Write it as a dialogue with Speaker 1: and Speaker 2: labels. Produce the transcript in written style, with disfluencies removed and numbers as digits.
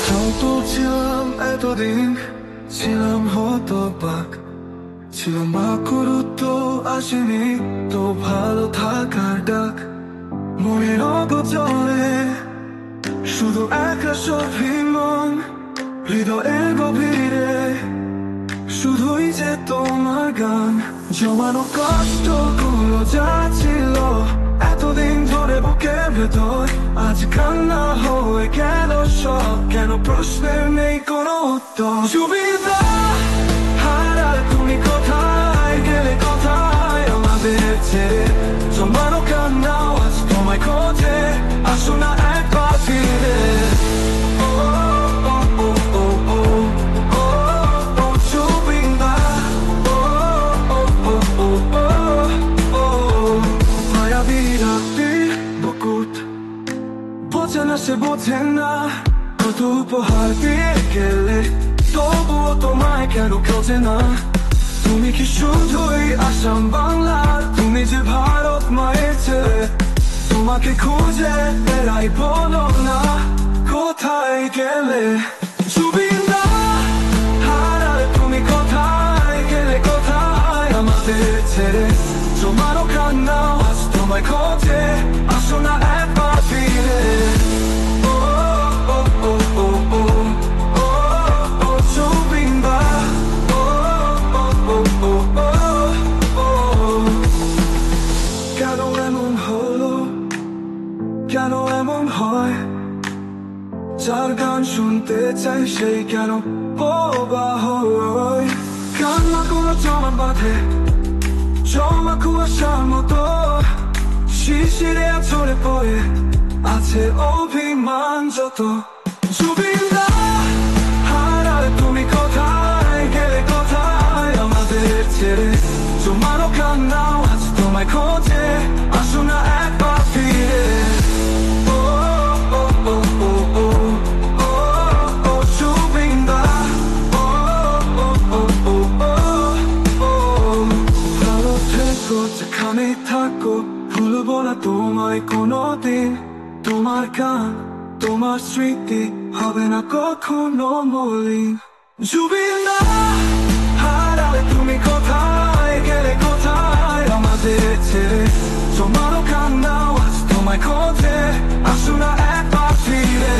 Speaker 1: শান্ত ছিলাম এতদিন, ছিলাম হতবাক, ছিলাম গুরুত্ব আসেনি তো ভালো থাকার ডাক। মনের অগোচরে শুধু একা অভিমান, হৃদয়ের গভীরে শুধুই যে তোমার গান। জমানো কষ্টগুলো যা ছিল এতদিন ধরে বুকের ভেতর, আজ কান্না হয়ে গেল সব। কেন প্রশ্নের নেই কোনো উত্তর। সুবিধা হারা তুমি কোথায় গেলে, কোথায় আমাদের ছেড়ে? জমানো কান্না আজ তোমায় খোঁজে, আসো না একবার ফিরে। সে বোঝে না কত উপহার দিয়ে গেলে, তবুও তোমায় কেন খোঁজে না? তুমি কি শুধুই আসাম বাংলা? তুমি যে ভারত মায়ের ছেলে, তোমাকে খুঁজে বেড়াই, বলো না কোথায় গেলে? সুবিধা হারালে তুমি কোথায় গেলে, কোথায় আমাদের ছেড়ে? জমানো কান্না আজ তোমায় খোঁজে, আসো না একবার ফিরে। কেন এমন হয়? যার গান শুনতে চাই সেই কেন বোবা হয়? কান্না কোনো জমা বাঁধে, জমা কুয়াশার মতো শিশিরে ঝরে পড়ে আছে অভিমান যত। সুবিধা হারালে তুমি কোথায় গেলে, কোথায় আমাদের ছেড়ে? জমানো কান্না আজ তোমায় খোঁজে, আসো না একবার ফিরে। যেখানে থাকো ভুলবো না তোমায় কোনোদিন। তোমার গান, তোমার স্মৃতি হবে না কখনো মলিন। জুবিনা হারালে তুমি কোথায় গেলে, কোথায় আমাদের ছেড়ে? জমানো কান্না আজ তোমায় খোঁজে, আসো না একবার ফিরে।